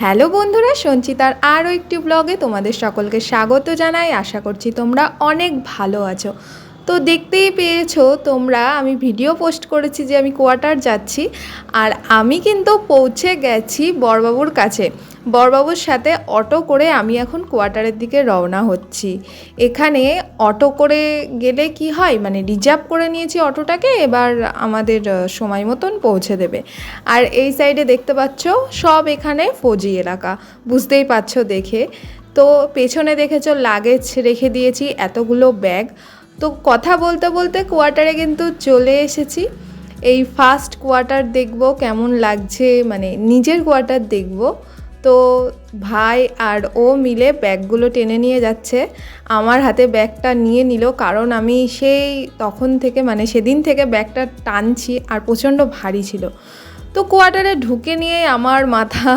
Hello বন্ধুরা, সঞ্চিতার আরও একটি ব্লগে তোমাদের সকলকে স্বাগত জানাই। আশা করছি তোমরা অনেক ভালো আছো। তো দেখতেই পেয়েছো তোমরা, আমি ভিডিও পোস্ট করেছি যে আমি কোয়ার্টার যাচ্ছি, আর আমি কিন্তু পৌঁছে গেছি বড়বাবুর কাছে। বড়বাবুর সাথে অটো করে আমি এখন কোয়ার্টারের দিকে রওনা হচ্ছি। এখানে অটো করে গেলে কি হয়, মানে রিজার্ভ করে নিয়েছি অটোটাকে, এবার আমাদের সময় মতন পৌঁছে দেবে। আর এই সাইডে দেখতে পাচ্ছ সব এখানে ফৌজি এলাকা, বুঝতেই পারছো দেখে। তো পেছনে দেখেছো লাগেজ রেখে দিয়েছি, এতগুলো ব্যাগ। তো কথা বলতে বলতে কোয়ার্টারে কিন্তু চলে এসেছি। এই ফার্স্ট কোয়ার্টার দেখবো কেমন লাগছে, মানে নিজের কোয়ার্টার দেখবো। তো ভাই আর ও মিলে ব্যাগগুলো টেনে নিয়ে যাচ্ছে। আমার হাতে ব্যাগটা নিয়ে নিল, কারণ আমি সেই তখন থেকে মানে সেদিন থেকে ব্যাগটা টানছি আর প্রচণ্ড ভারী ছিল। তো কোয়ার্টারে ঢুকে নিয়ে আমার মাথা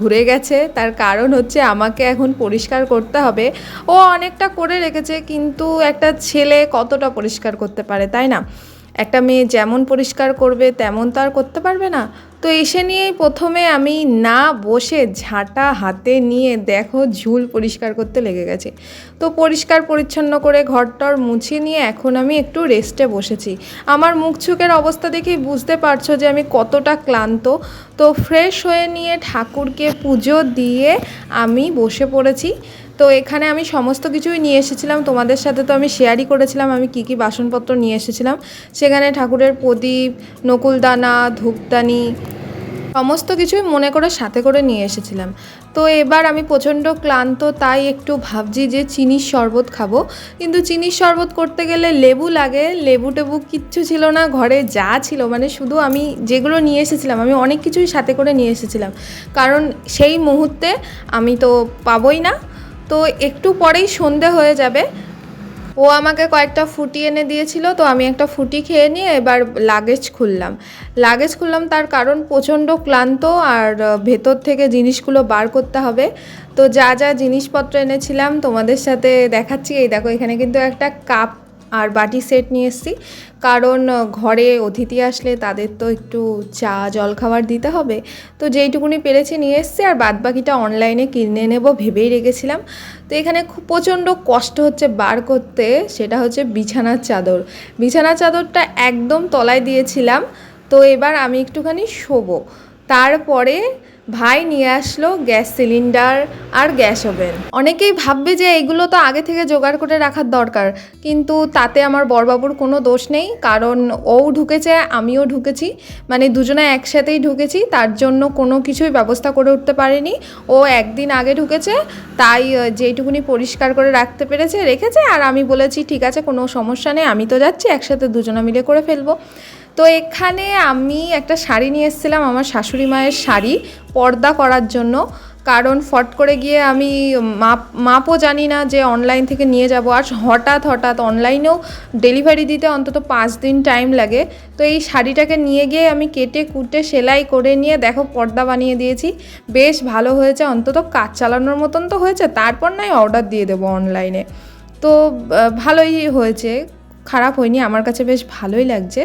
ঘুরে গেছে। তার কারণ হচ্ছে আমাকে এখন পরিষ্কার করতে হবে। ও অনেকটা করে রেখেছে, কিন্তু একটা ছেলে কতটা পরিষ্কার করতে পারে, তাই না? একটা মেয়ে যেমন পরিষ্কার করবে তেমন তো আর করতে পারবে না। তো এসে নিয়েই প্রথমে আমি না বসে ঝাঁটা হাতে নিয়ে দেখো ঝুল পরিষ্কার করতে লেগে গেছে। তো পরিষ্কার পরিচ্ছন্ন করে ঘরটর মুছে নিয়ে এখন আমি একটু রেস্টে বসেছি। আমার মুখ চোখের অবস্থা দেখেই বুঝতে পারছো যে আমি কতটা ক্লান্ত। তো ফ্রেশ হয়ে নিয়ে ঠাকুরকে পুজো দিয়ে আমি বসে পড়েছি। তো এখানে আমি সমস্ত কিছুই নিয়ে এসেছিলাম, তোমাদের সাথে তো আমি শেয়ারই করেছিলাম আমি কি কি বাসনপত্র নিয়ে এসেছিলাম। সেখানে ঠাকুরের প্রদীপ, নকুলদানা, ধূপদানি সমস্ত কিছুই মনে করে সাথে করে নিয়ে এসেছিলাম। তো এবার আমি প্রচণ্ড ক্লান্ত, তাই একটু ভাবছি যে চিনির শরবত খাবো। কিন্তু চিনির শরবত করতে গেলে লেবু লাগে, লেবু টেবু কিচ্ছু ছিল না ঘরে। যা ছিল মানে শুধু আমি যেগুলো নিয়ে এসেছিলাম, আমি অনেক কিছুই সাথে করে নিয়ে এসেছিলাম, কারণ সেই মুহূর্তে আমি তো পাবোই না। তো একটু পরেই সন্ধে হয়ে যাবে। ও আমাকে কয়েকটা ফুটি এনে দিয়েছিল, তো আমি একটা ফুটি খেয়ে নিয়ে এবার লাগেজ খুললাম। তার কারণ প্রচণ্ড ক্লান্ত, আর ভেতর থেকে জিনিসগুলো বার করতে হবে। তো যা যা জিনিসপত্র এনেছিলাম তোমাদের সাথে দেখাচ্ছি। এই দেখো, এখানে কিন্তু একটা কাপ আর বাটি সেট নিয়ে এসেছি, কারণ ঘরে অতিথি আসলে তাদের তো একটু চা জলখাবার দিতে হবে। তো যেইটুকুনি পেরেছি নিয়ে এসেছি, আর বাদবাকিটা অনলাইনে কিনে নেব ভেবেই রেখেছিলাম। তো এখানে খুব প্রচণ্ড কষ্ট হচ্ছে বার করতে, সেটা হচ্ছে বিছানার চাদরটা একদম তলায় দিয়েছিলাম। তো এবার আমি একটুখানি শোবো। তারপরে ভাই নিয়ে আসলো গ্যাস সিলিন্ডার আর গ্যাস ওভেন। অনেকেই ভাববে যে এগুলো তো আগে থেকে জোগাড় করে রাখার দরকার, কিন্তু তাতে আমার বড়বাবুর কোনো দোষ নেই, কারণ ও ঢুকেছে আমিও ঢুকেছি, মানে দুজনে একসাথেই ঢুকেছি। তার জন্য কোনো কিছুই ব্যবস্থা করে উঠতে পারিনি। ও একদিন আগে ঢুকেছে, তাই যেইটুকুনি পরিষ্কার করে রাখতে রেখেছে, আর আমি বলেছি ঠিক আছে কোনো সমস্যা নেই, আমি তো যাচ্ছি, একসাথে দুজনে মিলে করে ফেলবো। তো এখানে আমি একটা শাড়ি নিয়ে এসেছিলাম, আমার শাশুড়ি মায়ের শাড়ি পর্দা করার জন্য, কারণ ফট করে গিয়ে আমি মাপও জানি না যে অনলাইন থেকে নিয়ে যাব, আর হঠাৎ অনলাইনেও ডেলিভারি দিতে অন্তত 5 দিন টাইম লাগে। তো এই শাড়িটাকে নিয়ে গিয়ে আমি কেটে কুটে সেলাই করে নিয়ে দেখো পর্দা বানিয়ে দিয়েছি। বেশ ভালো হয়েছে, অন্তত কাজ চালানোর মতন তো হয়েছে। তারপর নয় অর্ডার দিয়ে দেবো অনলাইনে। তো ভালোই হয়েছে, খারাপ হয়নি, আমার কাছে বেশ ভালোই লাগছে।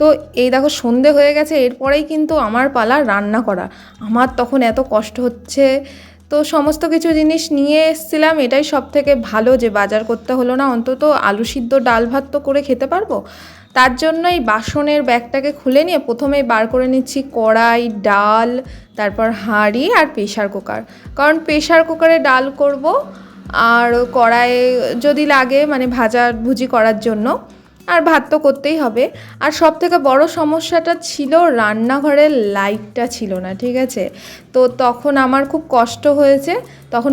তো এই দেখো সন্ধে হয়ে গেছে, এরপরেই কিন্তু আমার পালা রান্না করা। আমার তখন এত কষ্ট হচ্ছে। তো সমস্ত কিছু জিনিস নিয়ে এসেছিলাম, এটাই সব থেকে ভালো যে বাজার করতে হলো না, অন্তত আলু সিদ্ধ ডাল ভাত তো করে খেতে পারবো। তার জন্য এই বাসনের ব্যাগটাকে খুলে নিয়ে প্রথমেই বার করে নিচ্ছি কড়াই, ডাল, তারপর হাঁড়ি আর প্রেশার কুকার। কারণ প্রেশার কুকারে ডাল করব, আর কড়াইয়ে যদি লাগে মানে ভাজাভুজি করার জন্য, আর ভাত তো করতেই হবে। আর সব থেকে বড় সমস্যাটা ছিল রান্নাঘরের লাইটটা ছিল না, ঠিক আছে? তো তখন আমার খুব কষ্ট হয়েছে, তখন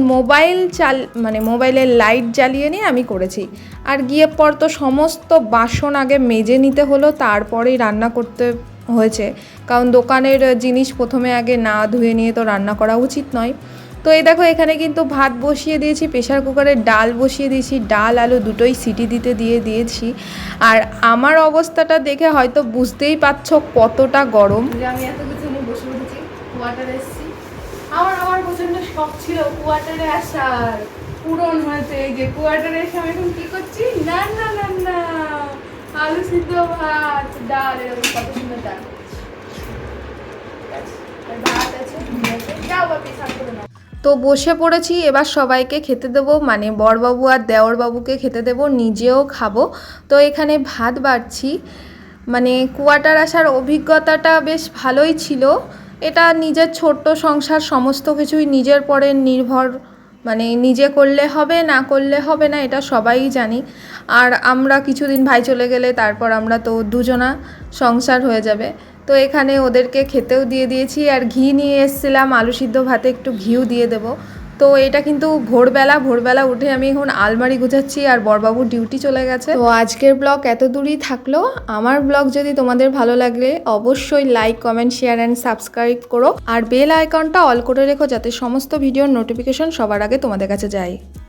মোবাইলের লাইট জ্বালিয়ে নিয়ে আমি করেছি। আর গিয়ে পর তো সমস্ত বাসন আগে মেজে নিতে হলো, তারপরেই রান্না করতে হয়েছে, কারণ দোকানের জিনিস প্রথমে আগে না ধুয়ে নিয়ে তো রান্না করা উচিত নয়। তো এই দেখো এখানে কিন্তু ভাত বসিয়ে দিয়েছি, প্রেশার কুকারে ডাল বসিয়ে দিয়েছি, ডাল আলু দুটোই সিটি দিয়েছি। আর আমার অবস্থাটা দেখে হয়তো বুঝতেই পারছো কতটা গরম। আমি এত কিছু নিয়ে বসে পড়েছি, কোয়ার্টারে এসেছি। আমার প্রচন্ড শখ ছিল কোয়ার্টারে আসার, পূরণ হয়েছে। এই যে কোয়ার্টারে এসে আমি এখন কি করছি, না আলু সিদ্ধ ভাত ডাল, এরকম কত সুন্দর ডাল, ভাত আছে, যাও বাপি সাথে তো বসে পড়েছি, এবার সবাইকে খেতে দেবো, মানে বরবাবু আর দেওরবাবুকে খেতে দেবো, নিজেও খাবো। তো এখানে ভাত বাড়ছি। মানে কোয়ার্টার আসার অভিজ্ঞতাটা বেশ ভালোই ছিল। এটা নিজের ছোট্ট সংসার, সমস্ত কিছুই নিজের পরে নির্ভর, মানে নিজে করলে হবে, না করলে হবে না, এটা সবাই জানি। আর আমরা কিছুদিন ভাই চলে গেলে তারপর আমরা তো দুজনা সংসার হয়ে যাবে। তো এখানে ওদেরকে খেতেও দিয়ে দিয়েছি, আর ঘি নিয়ে এসেছিলাম, আলু সিদ্ধ ভাতে একটু ঘিও দিয়ে দেবো। তো এটা কিন্তু ভোরবেলা উঠে আমি এখন আলমারি গুছাচ্ছি, আর বরবাবুর ডিউটি চলে গেছে। তো আজকের ব্লগ এত দূরই থাকলো। আমার ব্লগ যদি তোমাদের ভালো লাগলে অবশ্যই like, comment, share and subscribe করো, আর বেল আইকনটা অল করে রেখো যাতে সমস্ত ভিডিওর নোটিফিকেশন সবার আগে তোমাদের কাছে যায়।